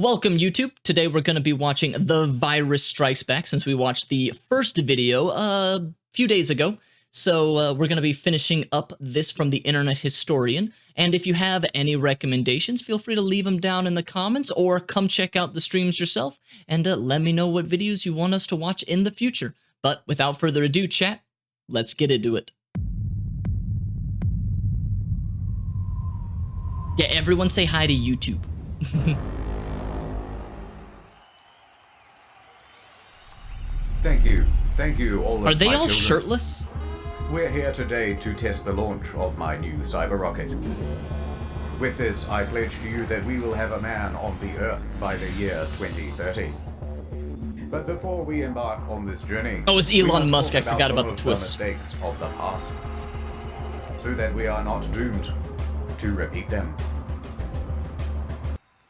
Welcome, YouTube. Today we're going to be watching TheVarus Strakes Buck since we watched the first video a few days ago. So we're going to be finishing up this from the Internet Historian. And if you have any recommendations, feel free to leave them down in the comments or come check out the streams yourself and let me know what videos you want us to watch in the future. But without further ado, chat, let's get into it. Yeah, everyone say hi to YouTube. Thank you, all of Are they my all children. shirtless? We're here today to test the launch of my new cyber rocket. With this, I pledge to you that we will have a man on the Earth by the year 2030. But before we embark on this journey, oh, it's we Elon must Musk. talk I forgot about the some of twist. mistakes of the past, so that we are not doomed to repeat them.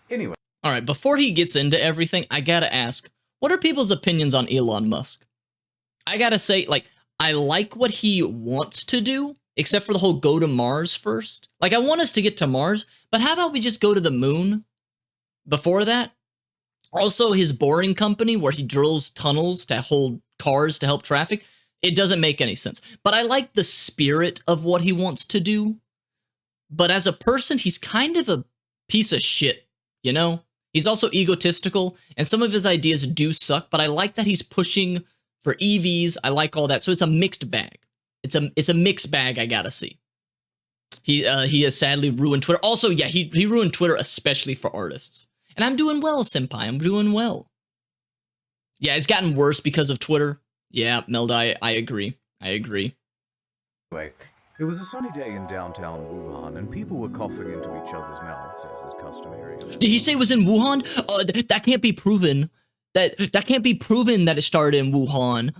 Anyway. All right, before he gets into everything, I gotta ask, what are people's opinions on Elon Musk? I gotta say, like, I like what he wants to do, except for the whole go to Mars first. Like, I want us to get to Mars, but how about we just go to the moon before that? Also, his boring company where he drills tunnels to hold cars to help traffic, it doesn't make any sense. But I like the spirit of what he wants to do. But as a person, he's kind of a piece of shit, you know? He's also egotistical, and some of his ideas do suck, but I like that he's pushing for EVs. I like all that, so it's a mixed bag. It's a mixed bag, I gotta see. He has sadly ruined Twitter. Also, yeah, he ruined Twitter, especially for artists. And I'm doing well, senpai, I'm doing well. Yeah, it's gotten worse because of Twitter. Yeah, Melda, I agree. I agree. Anyway, it was a sunny day in downtown Wuhan, and people were coughing into each other's mouths, as is customary. Did he say it was in Wuhan? That can't be proven. That can't be proven that it started in Wuhan.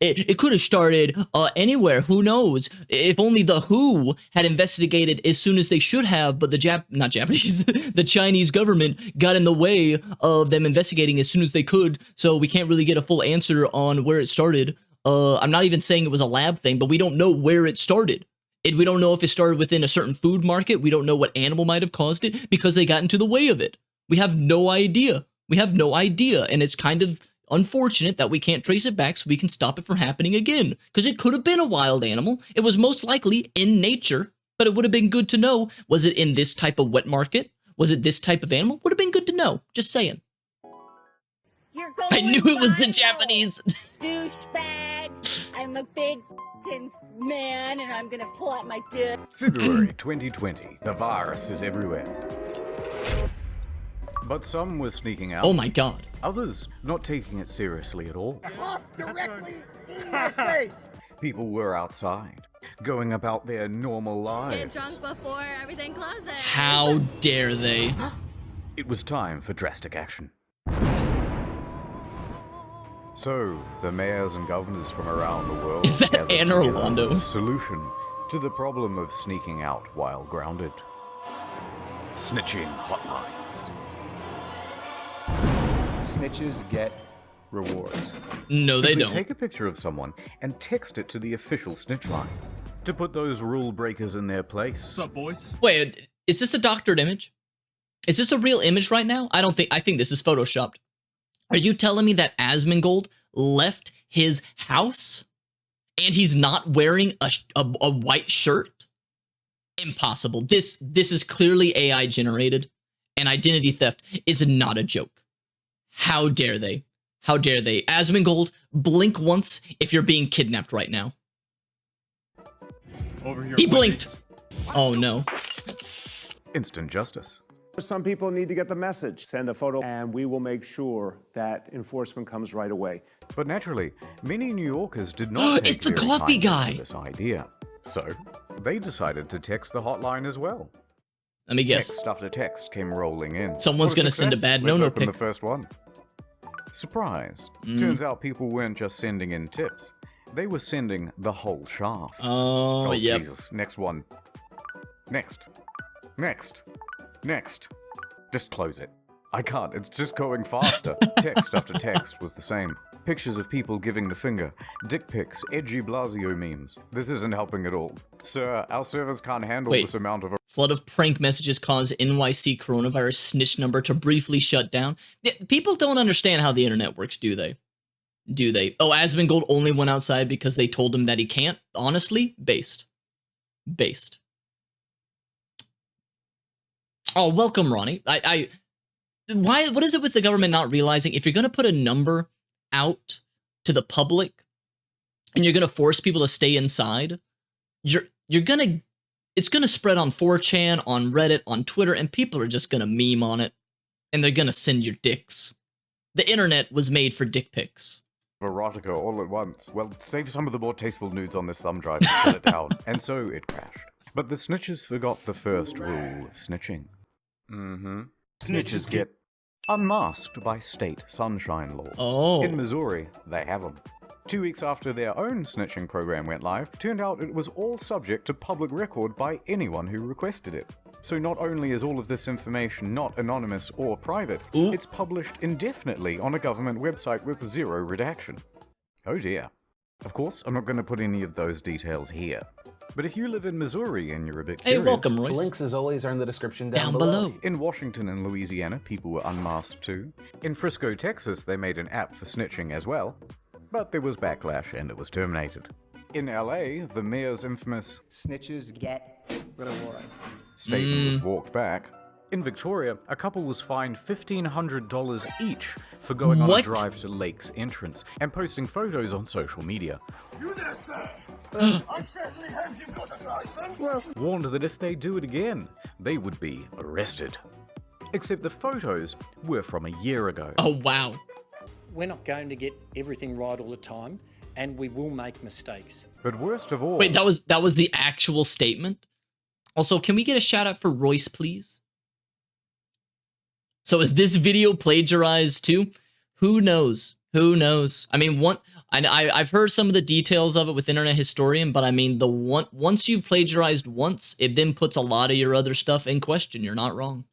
It could have started anywhere. Who knows? If only the WHO had investigated as soon as they should have, but the the Chinese government got in the way of them investigating as soon as they could. So we can't really get a full answer on where it started. I'm not even saying it was a lab thing, but we don't know where it started. We don't know if it started within a certain food market. We don't know what animal might have caused it because they got into the way of it. We have no idea. We have no idea, and it's kind of unfortunate that we can't trace it back so we can stop it from happening again, because it could have been a wild animal. It was most likely in nature, but it would have been good to know. Was it in this type of wet market? Was it this type of animal? Would have been good to know. Just saying. I knew it was the Japanese. Douchebag. I'm a big man, and I'm gonna pull out my dick. February 2020. The virus is everywhere. But some were sneaking out. Oh my god. Others not taking it seriously at all. Cough directly in my face. People were outside, going about their normal lives. Get drunk before everything closes. How dare they? It was time for drastic action. So, the mayors and governors from around the world Is that gathered Anne together Orlando? with a solution to the problem of sneaking out while grounded. Snitching hotlines. Snitches get rewards. No, they Simply don't. take a picture of someone and text it to the official snitch line to put those rule breakers in their place. What's up, boys? Wait, is this a doctored image? Is this a real image right now? I think this is photoshopped. Are you telling me that Asmongold left his house and he's not wearing a white shirt? Impossible. This is clearly AI generated, and identity theft is not a joke. How dare they? How dare they? Asmongold, blink once if you're being kidnapped right now. Over here. He blinked. Oh no. Instant justice. Some people need to get the message. Send a photo and we will make sure that enforcement comes right away. But naturally, many New Yorkers did not take It's the very coffee kindly guy. to this idea. So, they decided to text the hotline as well. Let me guess. Text after text came rolling in. Someone's What gonna send a success. bad Let's no-no open pic. the first one. Surprise. Turns out people weren't just sending in tips. They were sending the whole shaft. Oh, yep. Jesus. Next one. Next. Next. Next. Just close it. I can't, it's just going faster. Text after text was the same. Pictures of people giving the finger, dick pics, edgy Blasio memes. This isn't helping at all. Sir, our servers can't handle Wait. this amount of... Flood of prank messages caused NYC coronavirus snitch number to briefly shut down. Yeah, people don't understand how the internet works, do they? Do they? Oh, Asmongold only went outside because they told him that he can't? Honestly, based. Based. Oh, welcome, Ronnie. What is it with the government not realizing if you're going to put a number out to the public and you're going to force people to stay inside, it's going to spread on 4chan, on Reddit, on Twitter, and people are just going to meme on it, and they're going to send your dicks. The internet was made for dick pics. erotica all at once. Well, save some of the more tasteful nudes on this thumb drive and shut it down. And so it crashed. But the snitches forgot the first rule of snitching. Snitches get unmasked by state sunshine law. Oh. In Missouri, they have them. 2 weeks after their own snitching program went live, turned out it was all subject to public record by anyone who requested it. So not only is all of this information not anonymous or private, it's published indefinitely on a government website with zero redaction. Oh dear. Of course, I'm not going to put any of those details here. But if you live in Missouri and you're a bit curious... Hey, welcome, Royce. Links, as always, are in the description Down below. In Washington and Louisiana, people were unmasked too. In Frisco, Texas, they made an app for snitching as well. But there was backlash and it was terminated. In LA, the mayor's infamous Snitches get rewards. statement was walked back. In Victoria, a couple was fined $1,500 each for going on a drive to Lake's entrance and posting photos on social media. You there, sir? I certainly hope you've got a license. Warned that if they do it again, they would be arrested. Except the photos were from a year ago. Oh, wow. We're not going to get everything right all the time, and we will make mistakes. But worst of all... Wait, that was the actual statement? Also, can we get a shout out for Royce, please? So is this video plagiarized too? Who knows? Who knows? I mean, I've heard some of the details of it with Internet Historian, but I mean, once you've plagiarized once, it then puts a lot of your other stuff in question. You're not wrong.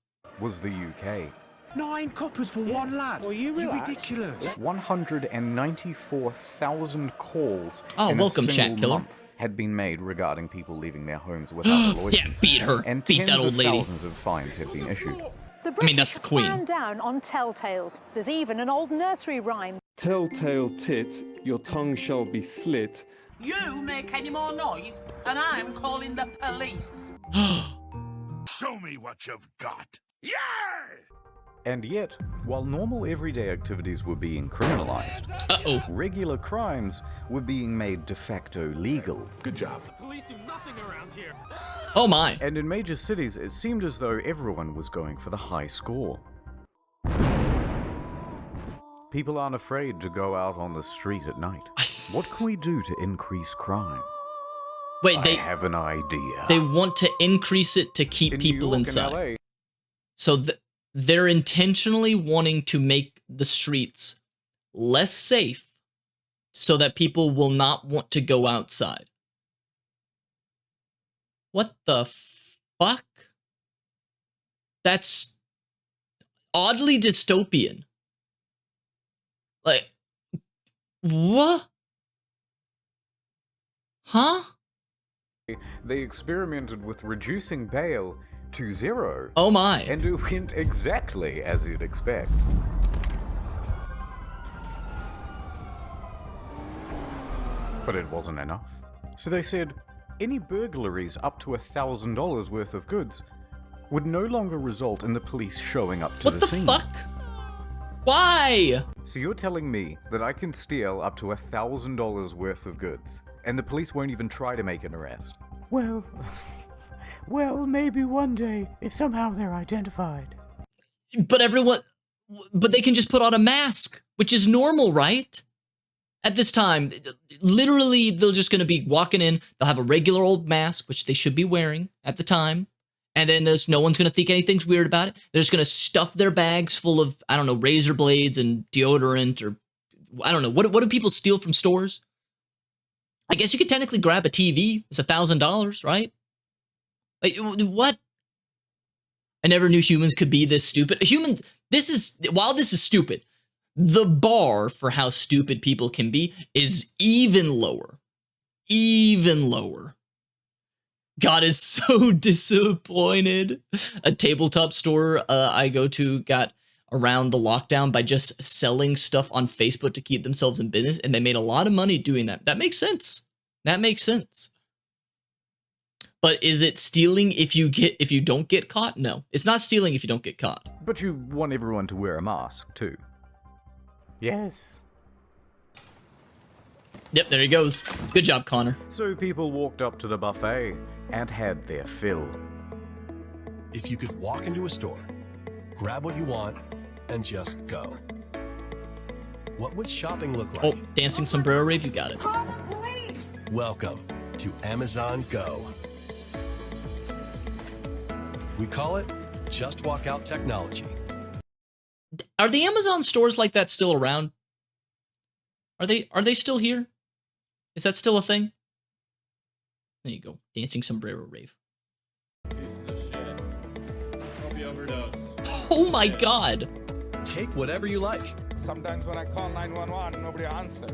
was the UK. 9 coppers for one lad. Well, you ridiculous. 194,000 calls in welcome, a single chat killer. month had been made regarding people leaving their homes without a license. Yeah, beat her. And Beat that tens old of lady. thousands of fines have been issued. The I mean, that's the queen. British stand down on telltales. There's even an old nursery rhyme. Telltale tit, your tongue shall be slit. You make any more noise, and I'm calling the police. Show me what you've got. Yeah! And yet, while normal everyday activities were being criminalized, regular crimes were being made de facto legal. Good job. Police do nothing around here. Oh my. And in major cities, it seemed as though everyone was going for the high score. People aren't afraid to go out on the street at night. What can we do to increase crime? Wait, I have an idea. They want to increase it to keep In people New York inside. and LA, So they're intentionally wanting to make the streets less safe so that people will not want to go outside. What the fuck? That's oddly dystopian. Like, what? Huh? they experimented with reducing bail to 0. Oh my. And it went exactly as you'd expect. But it wasn't enough. So they said, any burglaries up to $1,000 worth of goods would no longer result in the police showing up to the scene. What the fuck? Why? So you're telling me that I can steal up to $1,000 worth of goods, and the police won't even try to make an arrest? Well, maybe one day, if somehow they're identified. But they can just put on a mask, which is normal, right? At this time, literally, they're just going to be walking in. They'll have a regular old mask, which they should be wearing at the time. And then no one's going to think anything's weird about it. They're just going to stuff their bags full of, I don't know, razor blades and deodorant, or I don't know. What do people steal from stores? I guess you could technically grab a TV. It's $1,000, right? Like, what? I never knew humans could be this stupid. Humans, while this is stupid, the bar for how stupid people can be is even lower. Even lower. God is so disappointed. A tabletop store I go to got around the lockdown by just selling stuff on Facebook to keep themselves in business, and they made a lot of money doing that. That makes sense. That makes sense. But is it stealing if you don't get caught? No, it's not stealing if you don't get caught. But you want everyone to wear a mask, too. Yes. Yep, there he goes. Good job, Connor. So people walked up to the buffet and had their fill. If you could walk into a store, grab what you want, and just go, what would shopping look like? Oh, dancing sombrero rave, you got it. Call the police! Welcome to Amazon Go. We call it Just Walk Out technology. Are the Amazon stores like that still around? Are they still here? Is that still a thing? There you go. Dancing sombrero rave. Oh my god. Take whatever you like. Sometimes when I call 911, nobody answers.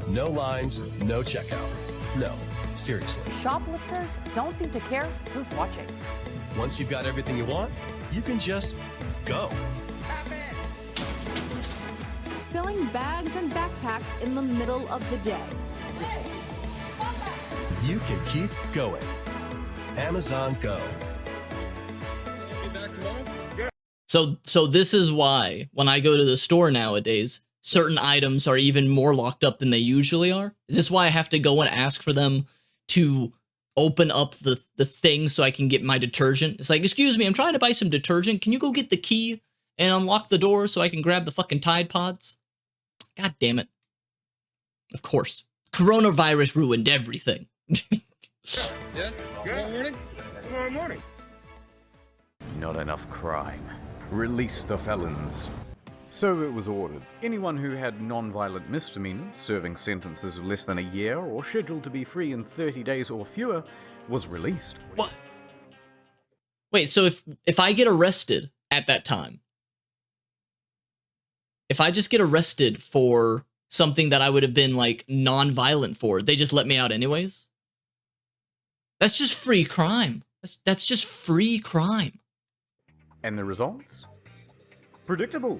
No lines, no checkout. No, seriously. Shoplifters don't seem to care who's watching. Once you've got everything you want, you can just go. Filling bags and backpacks in the middle of the day. You can keep going. Amazon Go. So this is why when I go to the store nowadays, certain items are even more locked up than they usually are. Is this why I have to go and ask for them to open up the thing so I can get my detergent? It's like, excuse me, I'm trying to buy some detergent. Can you go get the key and unlock the door so I can grab the fucking Tide Pods? God damn it. Of course. Coronavirus ruined everything. Yeah? Tomorrow morning? Tomorrow morning. Not enough crime. Release the felons. So it was ordered. Anyone who had non-violent misdemeanors, serving sentences of less than a year, or scheduled to be free in 30 days or fewer, was released. What? Wait, so if I get arrested at that time, if I just get arrested for something that I would have been, like, non-violent for, they just let me out anyways? That's just free crime. That's just free crime. And the results? Predictable.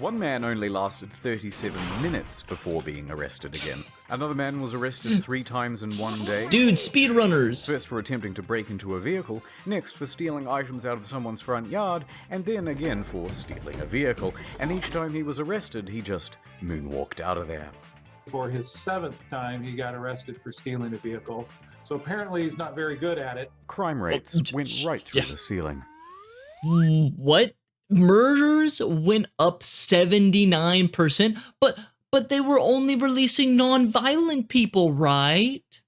One man only lasted 37 minutes before being arrested again. Another man was arrested 3 times in one day. Dude, speedrunners! First for attempting to break into a vehicle, next for stealing items out of someone's front yard, and then again for stealing a vehicle. And each time he was arrested, he just moonwalked out of there. For his 7th time, he got arrested for stealing a vehicle. So apparently he's not very good at it. Crime rates went right through the ceiling. What? Murders went up 79%, but they were only releasing non-violent people, right?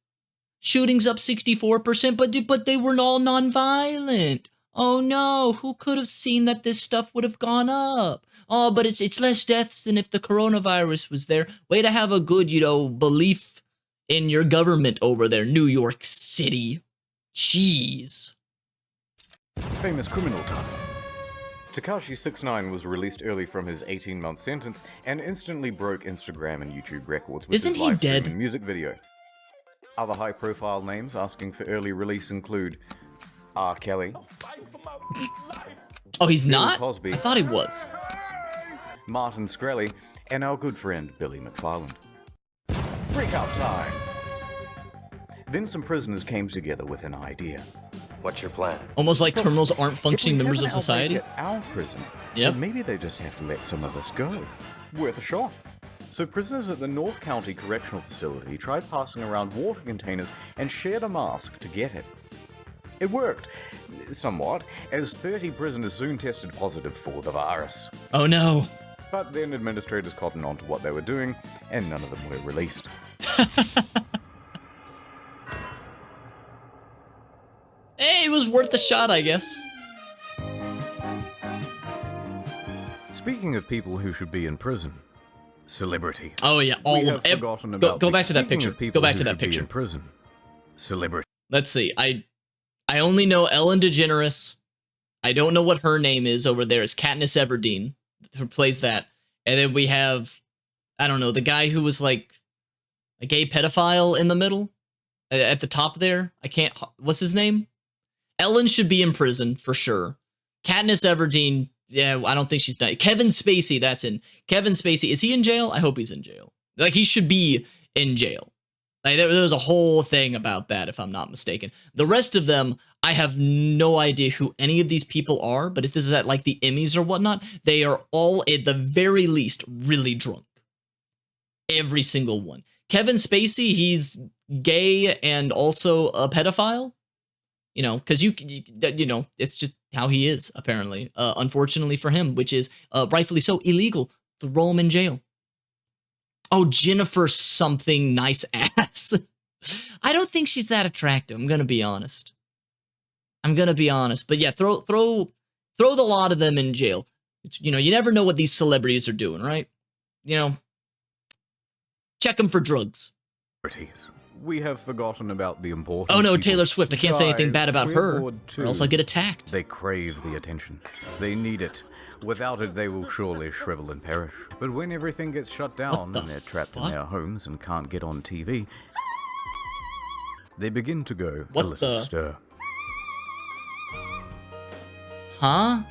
Shootings up 64%, but they were all non-violent. Oh no, who could have seen that this stuff would have gone up? Oh, but it's less deaths than if the coronavirus was there. Way to have a good, belief in your government over there, New York City. Jeez. Famous criminal time. Tekashi69 was released early from his 18-month sentence and instantly broke Instagram and YouTube records with Isn't his he live stream dead? and music video. Other high-profile names asking for early release include R. Kelly, Oh, he's Bill not? Cosby, I thought he was. Martin Shkreli, and our good friend Billy McFarland. Breakout time! Then some prisoners came together with an idea. What's your plan? Almost like criminals aren't functioning members of society. At our prison, Yep. then maybe they just have to let some of us go. Worth a shot. So prisoners at the North County Correctional Facility tried passing around water containers and shared a mask to get it. It worked, somewhat, as 30 prisoners soon tested positive for the virus. Oh no. But then administrators cottoned on to what they were doing, and none of them were released. Hey, it was worth a shot, I guess. Speaking of people who should be in prison, celebrity. Oh yeah, all We of have them. forgotten about Go back to that speaking picture. of people Go back who to that should be picture. in prison, celebrity. Let's see. I only know Ellen DeGeneres. I don't know what her name is over there. It's Katniss Everdeen, who plays that. And then we have, I don't know, the guy who was like a gay pedophile in the middle, at the top there. I can't, what's his name? Ellen should be in prison for sure. Katniss Everdeen, yeah, I don't think she's not. Kevin Spacey, that's in. Kevin Spacey, is he in jail? I hope he's in jail. Like, he should be in jail. Like, there was a whole thing about that, if I'm not mistaken. The rest of them, I have no idea who any of these people are, but if this is at, like, the Emmys or whatnot, they are all, at the very least, really drunk. Every single one. Kevin Spacey, he's gay and also a pedophile. You know, because you know, it's just how he is, apparently. Unfortunately for him, which is rightfully so illegal. Throw him in jail. Oh, Jennifer something nice ass. I don't think she's that attractive. I'm gonna be honest. But yeah, throw the lot of them in jail. You know, you never know what these celebrities are doing, right? You know, check them for drugs. We have forgotten about the important. Oh no, people. Taylor Swift. I can't say anything bad about her, bored too. or else I'll get attacked. They crave the attention. They need it. Without it, they will surely shrivel and perish. But when everything gets shut down and they're trapped in their homes and can't get on TV, they begin to go a little stir. Huh?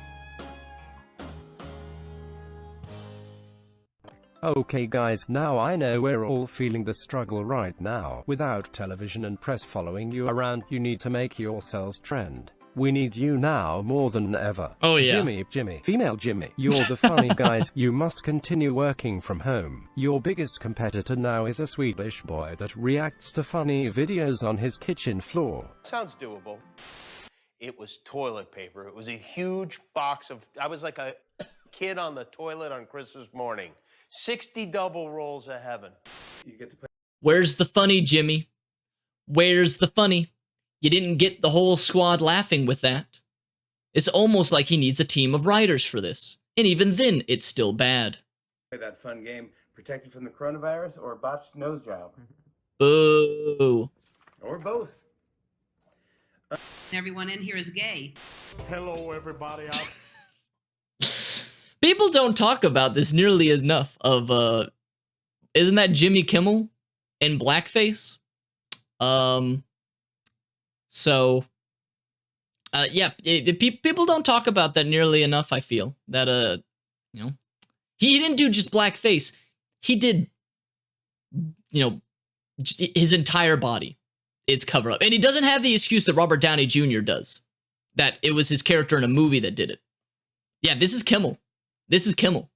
Okay guys, now I know we're all feeling the struggle right now. Without television and press following you around, you need to make yourselves trend. We need you now more than ever. Oh yeah. Jimmy, female Jimmy, you're the funny guys. You must continue working from home. Your biggest competitor now is a Swedish boy that reacts to funny videos on his kitchen floor. Sounds doable. It was toilet paper. It was a huge box of, I was like a kid on the toilet on Christmas morning. 60 double rolls of heaven. You get to play. Where's the funny, Jimmy? Where's the funny? You didn't get the whole squad laughing with that. It's almost like he needs a team of writers for this. And even then, it's still bad. Play that fun game, protected from the coronavirus or a botched nose job. Boo. Or both. Everyone in here is gay. Hello, everybody. People don't talk about this nearly enough of, isn't that Jimmy Kimmel in blackface? Yeah, people don't talk about that nearly enough, I feel. That, you know, he didn't do just blackface. He did, you know, his entire body is cover up. And he doesn't have the excuse that Robert Downey Jr. does. That it was his character in a movie that did it. Yeah, this is Kimmel. This is Kimmel.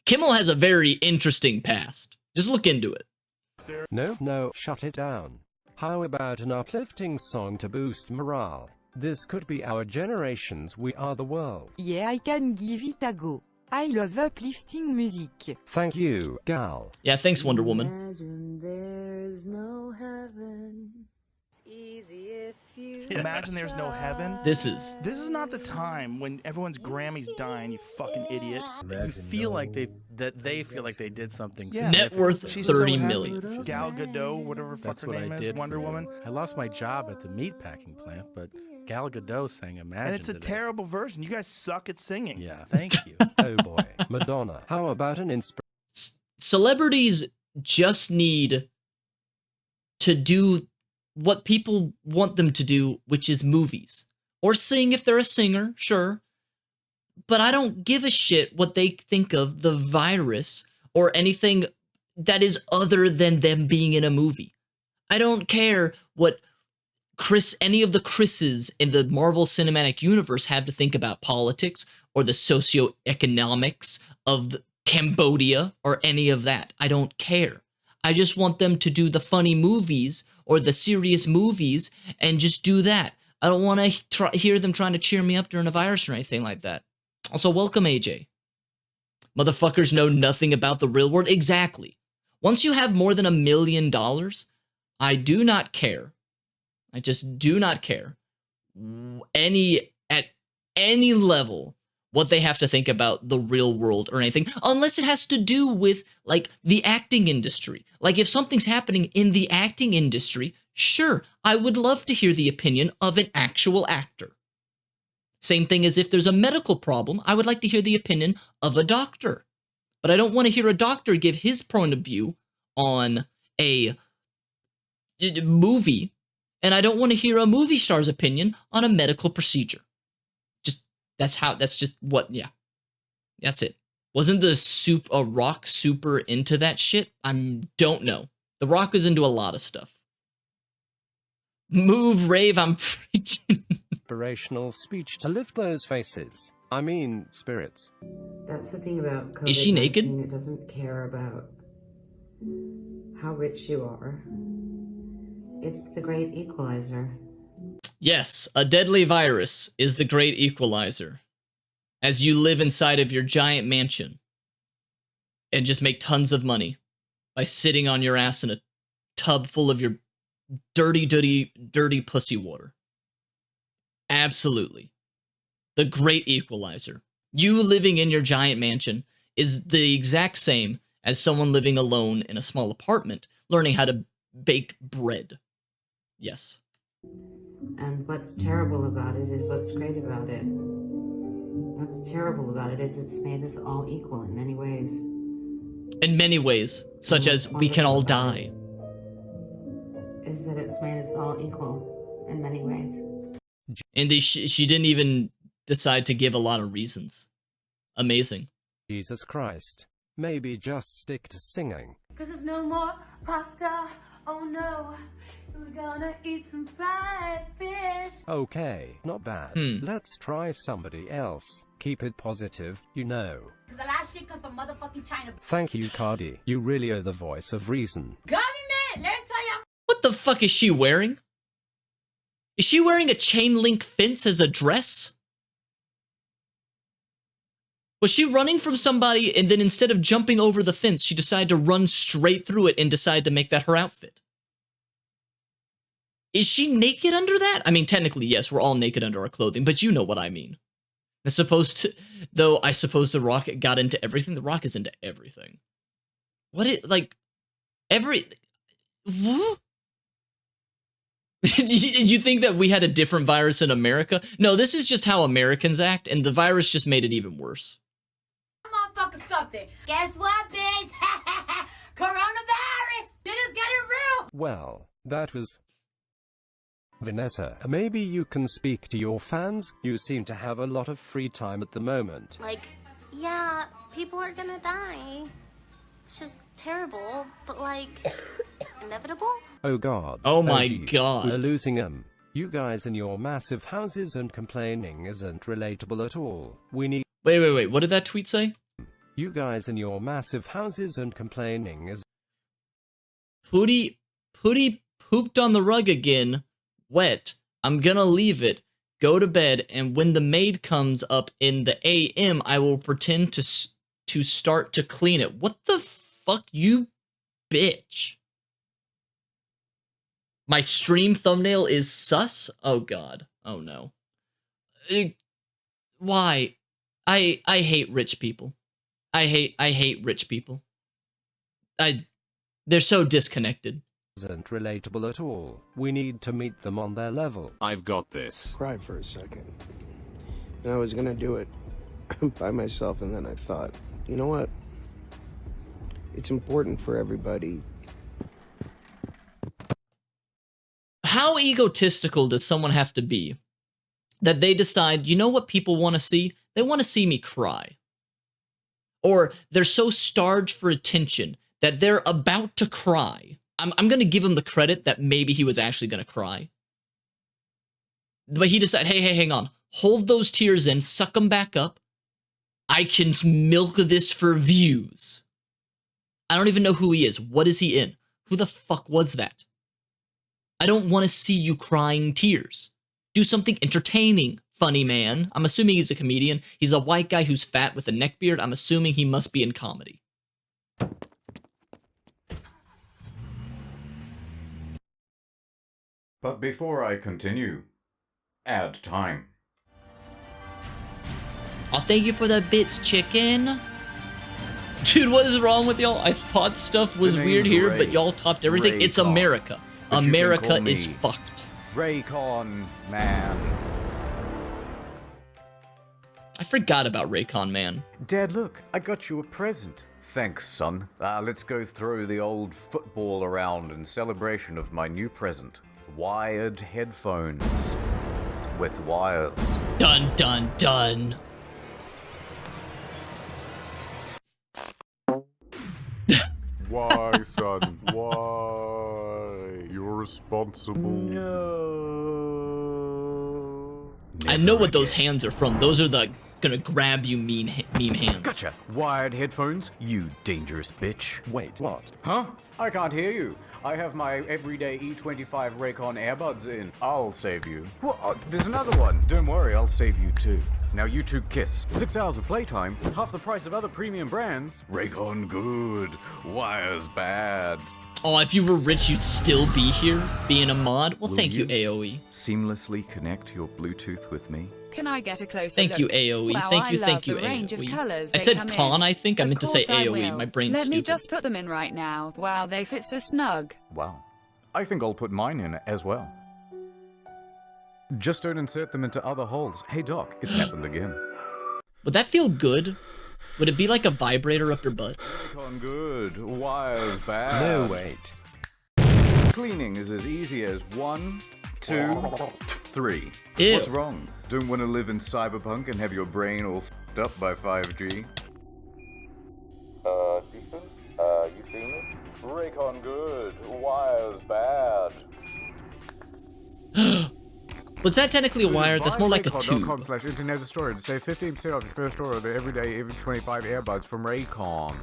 Kimmel has a very interesting past. Just look into it. No, shut it down. How about an uplifting song to boost morale? This could be our generation's We Are the World. Yeah, I can give it a go. I love uplifting music. Thank you, Gal. Yeah, thanks, Wonder Woman. Imagine there's no heaven. It's easy if you Imagine there's no heaven. This is not the time when everyone's Grammy's dying, you fucking idiot. You feel like they feel like they did something. Yeah. Net worth She's 30 so million. happy. Gal Gadot, whatever fuck That's her what name I is, did. Wonder Woman. I lost my job at the meatpacking plant, but Gal Gadot sang Imagine. And it's a today. terrible version. You guys suck at singing. Yeah. Thank you. Oh boy. Madonna. How about an Celebrities just need to do what people want them to do, which is movies. Or sing if they're a singer, sure. But I don't give a shit what they think of the virus or anything that is other than them being in a movie. I don't care what any of the Chris's in the Marvel Cinematic Universe have to think about politics or the socioeconomics of Cambodia or any of that. I don't care. I just want them to do the funny movies or the serious movies and just do that. I don't want to hear them trying to cheer me up during a virus or anything like that. Also, welcome, AJ. Motherfuckers know nothing about the real world. Exactly. Once you have more than $1 million, I do not care. I just do not care at any level what they have to think about the real world or anything, unless it has to do with, like, the acting industry. Like, if something's happening in the acting industry, sure, I would love to hear the opinion of an actual actor. Same thing as if there's a medical problem, I would like to hear the opinion of a doctor. But I don't want to hear a doctor give his point of view on a movie, and I don't want to hear a movie star's opinion on a medical procedure. That's it. Wasn't the Rock super into that shit? I don't know. The Rock is into a lot of stuff. Move, Rave, I'm preaching. Inspirational speech to lift those faces. I mean, spirits. That's the thing about COVID-19. Is she naked? It doesn't care about how rich you are. It's the great equalizer. Yes, a deadly virus is the great equalizer. As you live inside of your giant mansion and just make tons of money by sitting on your ass in a tub full of your dirty, dirty, dirty pussy water. Absolutely. The great equalizer. You living in your giant mansion is the exact same as someone living alone in a small apartment, learning how to bake bread. Yes. And what's terrible about it is what's great about it. What's terrible about it is it's made us all equal in many ways. In many ways, such as we can all die. Is that it's made us all equal in many ways. And she didn't even decide to give a lot of reasons. Amazing. Jesus Christ. Maybe just stick to singing. Cause there's no more pasta, oh no. So we're gonna eat some fried fish. Okay, not bad. Let's try somebody else. Keep it positive, you know. Cause the last shit comes from motherfucking China. Thank you, Cardi. You really are the voice of reason. Government, let me tell you. What the fuck is she wearing? Is she wearing a chain link fence as a dress? Was she running from somebody and then instead of jumping over the fence, she decided to run straight through it and decide to make that her outfit? Is she naked under that? I mean, technically, yes, we're all naked under our clothing, but you know what I mean. I suppose The Rock got into everything. The Rock is into everything. You think that we had a different virus in America? No, this is just how Americans act, and the virus just made it even worse. Motherfucker something. Guess what, bitch? Coronavirus. They just get it real. Well, that was... Vanessa, maybe you can speak to your fans? You seem to have a lot of free time at the moment. Like, yeah, people are gonna die. It's just terrible, but like, inevitable? Oh god. Oh my geez. god. We're losing them. You guys in your massive houses and complaining isn't relatable at all. We need... Wait, what did that tweet say? You guys in your massive houses and complaining is... Pooty pooped on the rug again. Wet. I'm gonna leave it. Go to bed, and when the maid comes up in the AM, I will pretend to start to clean it. What the fuck, you bitch? My stream thumbnail is sus? Oh god. Oh no. Why? I hate rich people. I hate rich people. They're so disconnected. Isn't relatable at all. We need to meet them on their level. I've got this. Cried for a second. And I was gonna do it by myself, and then I thought, you know what? It's important for everybody. How egotistical does someone have to be that they decide, you know what people want to see? They want to see me cry. Or they're so starved for attention that they're about to cry. I'm going to give him the credit that maybe he was actually going to cry. But he decided, hey, hang on. Hold those tears in, suck them back up. I can milk this for views. I don't even know who he is. What is he in? Who the fuck was that? I don't want to see you crying tears. Do something entertaining, funny man. I'm assuming he's a comedian. He's a white guy who's fat with a neckbeard. I'm assuming he must be in comedy. But before I continue, ad time. I'll thank you for the bits, chicken. Dude, what is wrong with y'all? I thought stuff was weird here, but y'all topped everything. It's America. America is fucked. Raycon, man. I forgot about Raycon Man. Dad, look, I got you a present. Thanks, son. Let's go throw the old football around in celebration of my new present. Wired headphones. With wires. Dun dun dun. Why, son? Why? You're responsible. No. I know what those hands are from. Those are the gonna grab you meme hands. Gotcha. Wired headphones, you dangerous bitch. Wait, what? Huh? I can't hear you. I have my everyday E25 Raycon earbuds in. I'll save you. What? There's another one. Don't worry, I'll save you too. Now you two kiss. 6 hours of playtime, half the price of other premium brands. Raycon good, wires bad. Oh, if you were rich, you'd still be here, being a mod? Well, thank you, AOE. Seamlessly connect your Bluetooth with me? Can I get a closer Thank you, look? AOE. Wow, Thank you, I thank love you, the range of AOE. colours I they said come con, in. I think. I meant to say Of course I AOE. will. My brain's Let stupid. me just put them in right now. Wow, they fit so snug. Wow. I think I'll put mine in as well. Just don't insert them into other holes. Hey Doc, it's happened again. Would that feel good? Would it be like a vibrator up your butt? Raycon good, wires bad. No, wait. Cleaning is as easy as 1, 2, 3. Ew. What's wrong? Don't want to live in cyberpunk and have your brain all f***ed up by 5G? Ethan? You seen it? Raycon good, wires bad. Was that technically a wire? That's more like a tube. Raycon.com/internet store to save 15% off your first order of the everyday even25 earbuds from Raycon.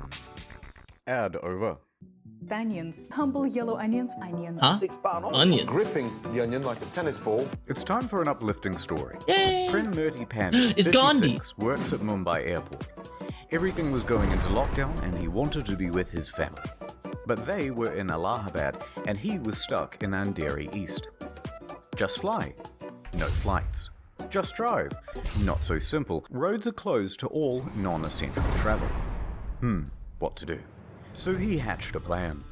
Ad over. Onions. Humble yellow onions. Onions. Huh? Onions. Gripping the onion like a tennis ball. It's time for an uplifting story. Yay! Prin Murti Panda, It's Gandhi. 56, works at Mumbai Airport. Everything was going into lockdown and he wanted to be with his family. But they were in Allahabad and he was stuck in Andheri East. Just fly. No flights. Just drive. Not so simple. Roads are closed to all non-essential travel. What to do? So he hatched a plan.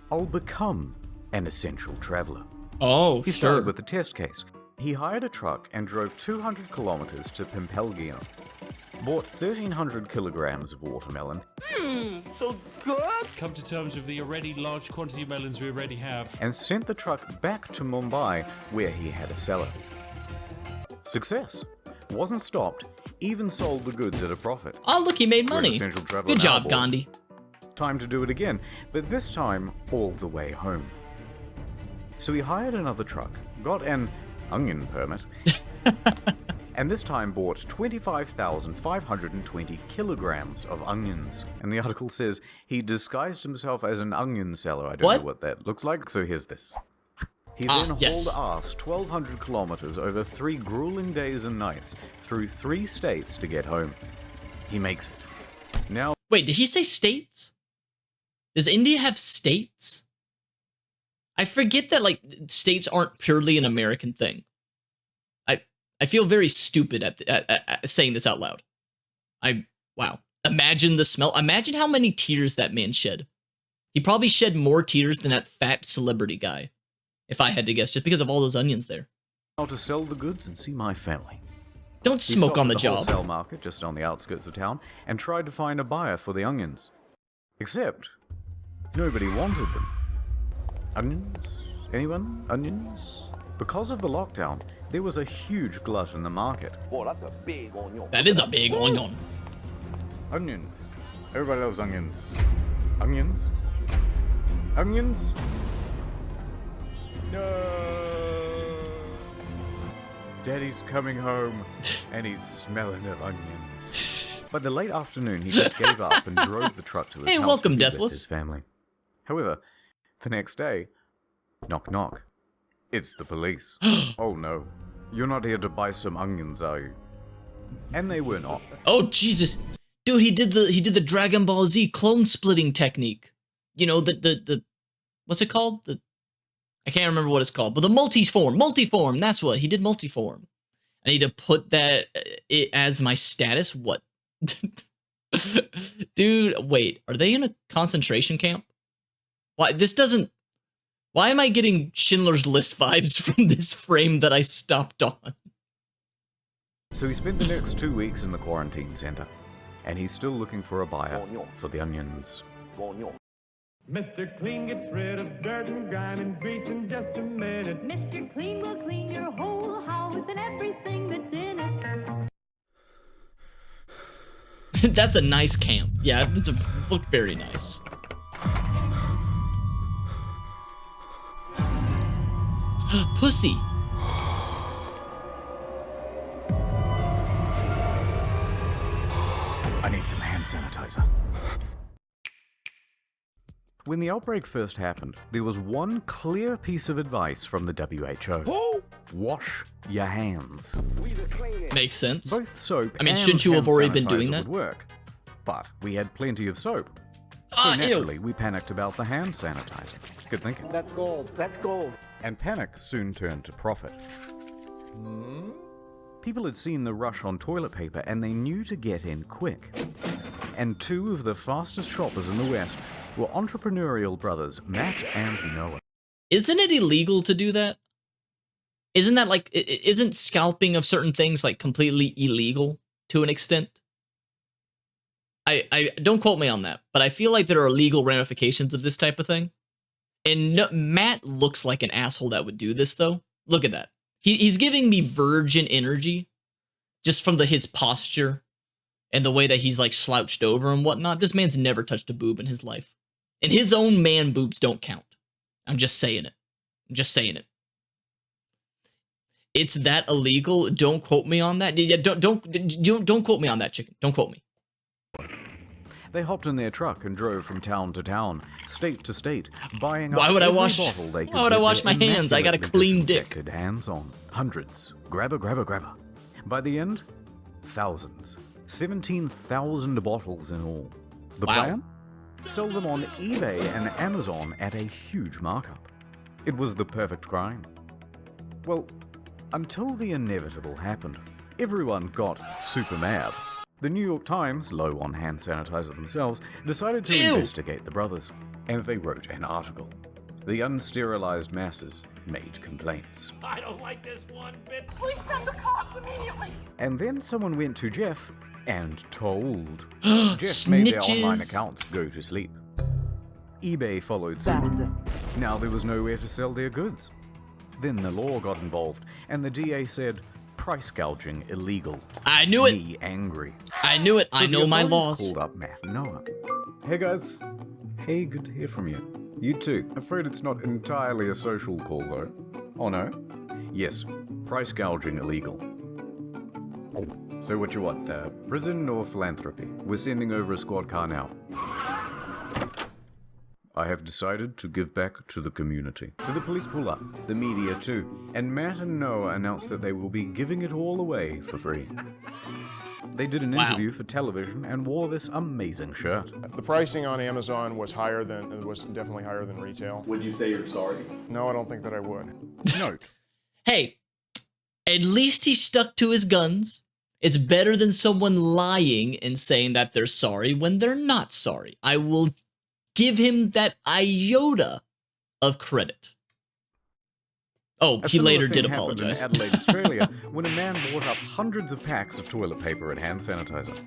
I'll become an essential traveler. Oh, He sure. started with a test case. He hired a truck and drove 200 kilometers to Pimpelgina. Bought 1,300 kilograms of watermelon. So good. Come to terms with the already large quantity of melons we already have. And sent the truck back to Mumbai, where he had a cellar. Success. Wasn't stopped, even sold the goods at a profit. Oh, look, he made We're an money. essential traveler Good now, job, boy. Gandhi. Time to do it again, but this time all the way home. So he hired another truck, got an onion permit, and this time bought 25,520 kilograms of onions. And the article says he disguised himself as an onion seller. I don't know what that looks like, so here's this. He then hauled ass 1,200 kilometers over 3 grueling days and nights through 3 states to get home. He makes it. Now, wait, did he say states? Does India have states? I forget that, like, states aren't purely an American thing. I feel very stupid at saying this out loud. Wow. Imagine the smell. Imagine how many tears that man shed. He probably shed more tears than that fat celebrity guy, if I had to guess, just because of all those onions there. how to sell the goods and see my family. Don't He smoke stopped on the at job. wholesale market just on the outskirts of town and tried to find a buyer for the onions. Except, nobody wanted them. Onions? Anyone? Onions? Because of the lockdown, there was a huge glut in the market. Whoa, that's a big onion. That is a big onion. Onions. Everybody loves onions. Onions? Onions? No. Daddy's coming home and he's smelling of onions. By the late afternoon, he just gave up and drove the truck to his Hey, house welcome, to be with Deathless. his family. However, the next day, knock knock. It's the police. Oh no, you're not here to buy some onions, are you? And they were not. Oh Jesus, dude, he did the Dragon Ball Z clone splitting technique. You know the what's it called? I can't remember what it's called, but the multiform. That's what he did. Multiform. I need to put that as my status. What? Dude, wait, are they in a concentration camp? Why this doesn't? Why am I getting Schindler's List vibes from this frame that I stopped on? So he spent the next 2 weeks in the quarantine center, and he's still looking for a buyer for the onions. Mr. Clean gets rid of dirt and grime and grease in just a minute. Mr. Clean will clean your whole house and everything that's in it. That's a nice camp. Yeah, it looked very nice. Pussy. I need some hand sanitizer. When the outbreak first happened, there was one clear piece of advice from the WHO. Wash your hands. Makes sense. Both soap I mean, and shouldn't you have hand already been doing sanitizer that? would work, but we had plenty of soap. So naturally, we panicked about the hand sanitizer. Good thinking. That's gold. That's gold. And panic soon turned to profit. People had seen the rush on toilet paper and they knew to get in quick. And two of the fastest shoppers in the West were entrepreneurial brothers Matt and Noah. Isn't it illegal to do that? Isn't that like, isn't scalping of certain things like completely illegal to an extent? I don't quote me on that, but I feel like there are legal ramifications of this type of thing. And no, Matt looks like an asshole that would do this, though. Look at that. He's giving me virgin energy just from his posture and the way that he's like slouched over and whatnot. This man's never touched a boob in his life. And his own man boobs don't count. I'm just saying it. I'm just saying it. It's that illegal. Don't quote me on that. Yeah, don't quote me on that, chicken. Don't quote me. They hopped in their truck and drove from town to town, state to state, buying Why up would I every wash? bottle they could Why would I get wash their my hands? I got a immaculately clean dick. disinfected hands on. Hundreds. Grabber, grabber, grabber. By the end, thousands. 17,000 bottles in all. The plan? Sell them on eBay and Amazon at a huge markup. It was the perfect grind. Well, until the inevitable happened. Everyone got super mad. The New York Times, low on hand sanitizer themselves, decided to investigate the brothers, and they wrote an article. The unsterilized masses made complaints. I don't like this one bit. Please send the cops immediately. And then someone went to Jeff and told. Jeff made their online accounts go to sleep. eBay followed suit. Now there was nowhere to sell their goods. Then the law got involved, and the DA said, price gouging illegal. I knew it. Me angry. I knew it. So I know my the authorities laws. Called up Matt and Noah. Hey guys. Hey, good to hear from you. You too. Afraid it's not entirely a social call though. Oh no? Yes. Price gouging illegal. So what you want? Prison or philanthropy? We're sending over a squad car now. I have decided to give back to the community. So the police pull up, the media too, and Matt and Noah announce that they will be giving it all away for free. They did an interview for television and wore this amazing shirt. The pricing on Amazon was definitely higher than retail. Would you say you're sorry? No, I don't think that I would. Note. Hey, at least he stuck to his guns. It's better than someone lying and saying that they're sorry when they're not sorry. I will give him that iota of credit. Oh, he later did apologize. In Adelaide, Australia, when a man bought up hundreds of packs of toilet paper and hand sanitizer.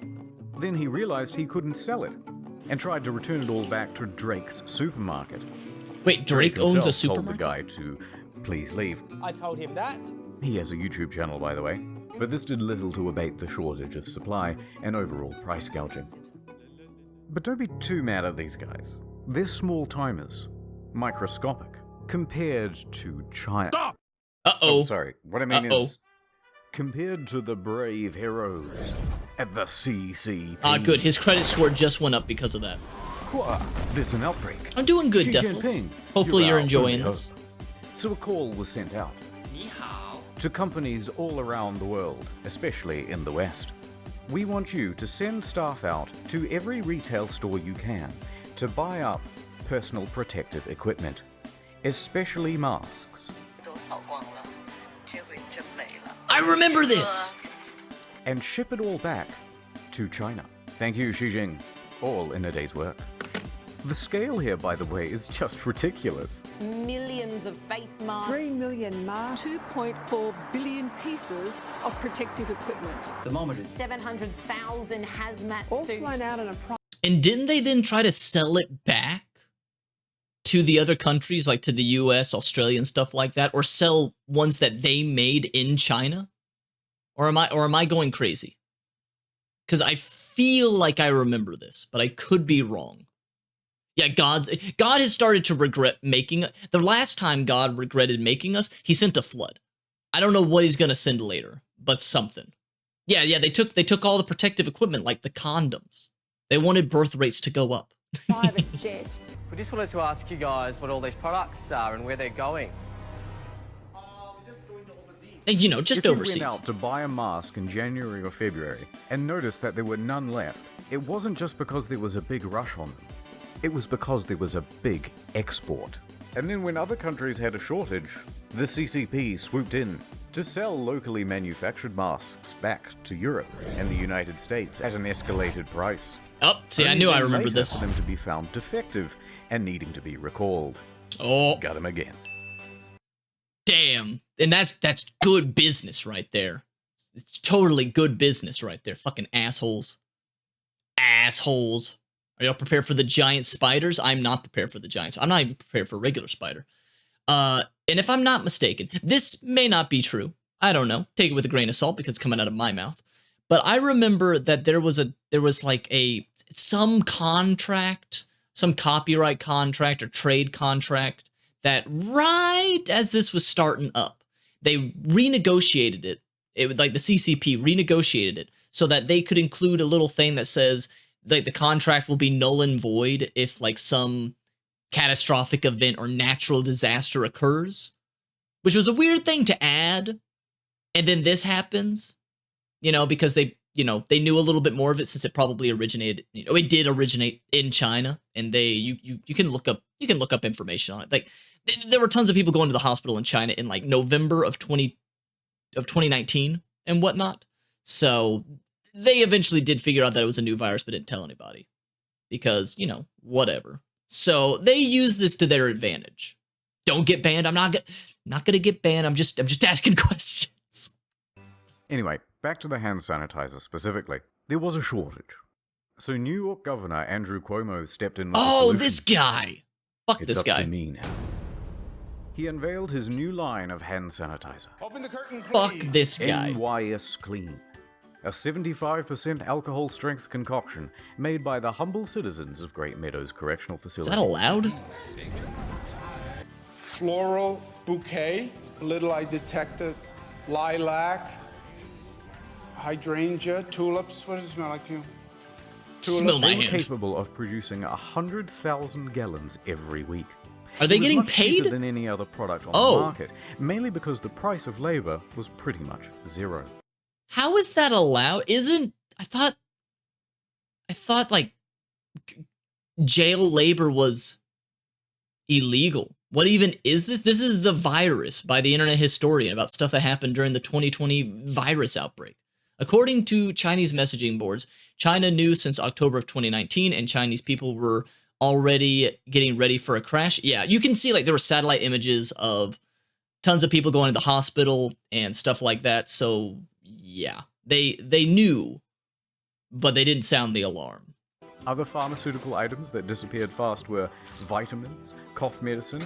Then he realized he couldn't sell it and tried to return it all back to Drake's supermarket. Wait, Drake owns a himself supermarket? told the guy to please leave. I told him that. He has a YouTube channel, by the way, but this did little to abate the shortage of supply and overall price gouging. But don't be too mad at these guys. They're small timers, microscopic, compared to China. Stop! Uh-oh. Oh, sorry. What I mean is, compared to the brave heroes at the CCP. Ah, good. His credit score just went up because of that. There's an outbreak. I'm doing good, Xi Deathless. Jinping, Hopefully you're our enjoying only this. hope. So a call was sent out to companies all around the world, especially in the West. We want you to send staff out to every retail store you can to buy up personal protective equipment, especially masks. I remember this! And ship it all back to China. Thank you, Xi Jinping. All in a day's work. The scale here, by the way, is just ridiculous. Millions of face masks. 3 million masks. 2.4 billion pieces of protective equipment. Thermometers. 700,000 hazmat All suits. flown out in a And didn't they then try to sell it back to the other countries, like to the US, Australia, and stuff like that, or sell ones that they made in China? Or am I going crazy? Because I feel like I remember this, but I could be wrong. Yeah, God has started to regret making. The last time God regretted making us, he sent a flood. I don't know what he's gonna send later, but something. Yeah, they took all the protective equipment, like the condoms. They wanted birth rates to go up. private jet. We just wanted to ask you guys what all these products are and where they're going. And, you know, just overseas. If you went out to buy a mask in January or February and noticed that there were none left, it wasn't just because there was a big rush on them. It was because there was a big export. And then when other countries had a shortage, the CCP swooped in to sell locally manufactured masks back to Europe and the United States at an escalated price. Oh, see, I knew I remembered this. For them to be found defective and needing to be recalled. Oh. Got him again. Damn. And that's good business right there. It's totally good business right there. Fucking assholes. Assholes. Are y'all prepared for the giant spiders? I'm not prepared for the giants. I'm not even prepared for a regular spider. And if I'm not mistaken, this may not be true. I don't know. Take it with a grain of salt because it's coming out of my mouth. But I remember that there was like some contract, some copyright contract or trade contract that right as this was starting up, they renegotiated it. It was like the CCP renegotiated it so that they could include a little thing that says like the contract will be null and void if like some catastrophic event or natural disaster occurs, which was a weird thing to add. And then this happens, you know, because they knew a little bit more of it since it probably originated, you know, it did originate in China, and you can look up information on it. Like there were tons of people going to the hospital in China in like November of 2019 and whatnot. So they eventually did figure out that it was a new virus, but didn't tell anybody because, you know, whatever. So they use this to their advantage. Don't get banned. I'm not gonna get banned. I'm just asking questions. Anyway, back to the hand sanitizer specifically. There was a shortage. So New York Governor Andrew Cuomo stepped in with a solution. This guy. Fuck it's this up guy. To me now. He unveiled his new line of hand sanitizer. Open the curtain, please. Fuck this guy. NYS Clean. A 75% alcohol strength concoction made by the humble citizens of Great Meadows Correctional Facility. Is that allowed? Floral bouquet. Little I detected lilac, hydrangea, tulips. What does it smell like to you? Smell my They were hand. capable of producing 100,000 gallons every week. Are they It was getting much cheaper paid? than any other product on Oh. the market, mainly because the price of labor was pretty much zero. How is that allowed? I thought like jail labor was illegal. What even is this? This is TheVarus by the Internet Historian about stuff that happened during the 2020 virus outbreak. According to Chinese messaging boards, China knew since October of 2019, and Chinese people were already getting ready for a crash. Yeah, you can see like there were satellite images of tons of people going to the hospital and stuff like that. So yeah, they knew, but they didn't sound the alarm. Other pharmaceutical items that disappeared fast were vitamins, cough medicine,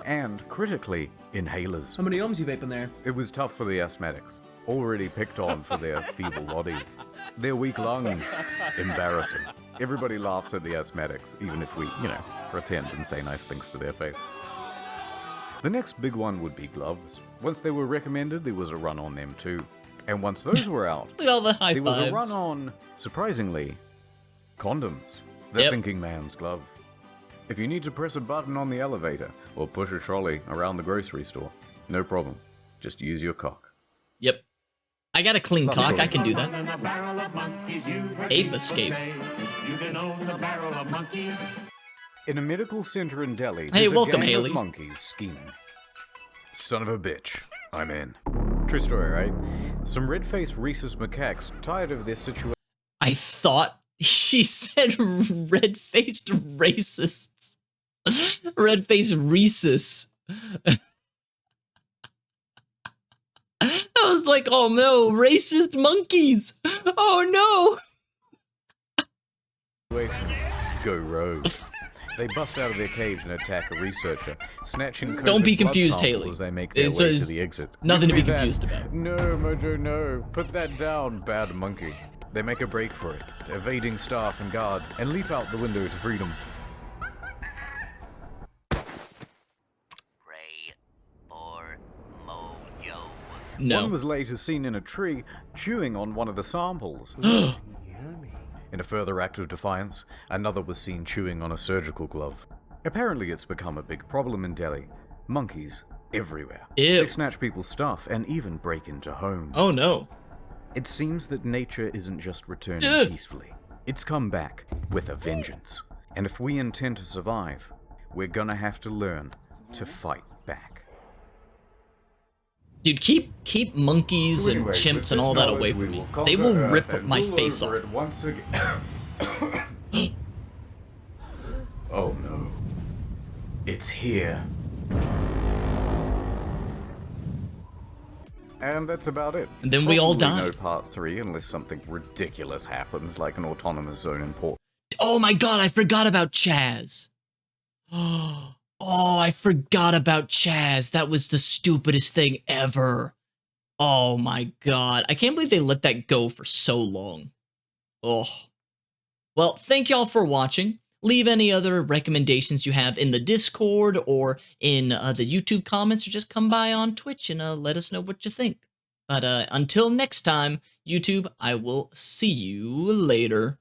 and, critically, inhalers. How many ohms you vaping there? It was tough for the asthmatics, already picked on for their feeble bodies. Their weak lungs, embarrassing. Everybody laughs at the asthmatics, even if we, pretend and say nice things to their face. The next big one would be gloves. Once they were recommended, there was a run on them too. And once those were out, Look at all the high there was a fives. run on, surprisingly, condoms. The thinking man's glove. If you need to press a button on the elevator or push a trolley around the grocery store, no problem. Just use your cock. Yep. I got a clean That's cock. cool. I can do that. Ape escape. In a medical center in Delhi, Hey, there's welcome, a gang Haley. of monkeys scheming. Son of a bitch. I'm in. True story, right? Some red-faced rhesus macaques, tired of their situation. I thought She said red-faced racists. Red-faced rhesus. I was like, oh no, racist monkeys. Oh no. Go rogue. They bust out of their cage and attack a researcher, snatching Don't be COVID blood confused, samples Haley. as they make their It's way to just the exit. nothing to be Give me that. confused about. No, Mojo, no. Put that down, bad monkey. They make a break for it, evading staff and guards, and leap out the window to freedom. No. One was later seen in a tree, chewing on one of the samples. In a further act of defiance, another was seen chewing on a surgical glove. Apparently it's become a big problem in Delhi. Monkeys everywhere. Ew. They snatch people's stuff and even break into homes. Oh no. It seems that nature isn't just returning peacefully. It's come back with a vengeance. And if we intend to survive, we're gonna have to learn to fight back. Dude, keep monkeys and chimps and all that away from me. They will rip my face off. Once again. Oh no. It's here. And that's about it. And then we all Probably died. No part 3 unless something ridiculous happens, like an autonomous zone in port. Oh my god, I forgot about Chaz. Oh, I forgot about Chaz. That was the stupidest thing ever. Oh my god. I can't believe they let that go for so long. Oh. Well, thank y'all for watching. Leave any other recommendations you have in the Discord or in the YouTube comments, or just come by on Twitch and let us know what you think. But until next time, YouTube, I will see you later.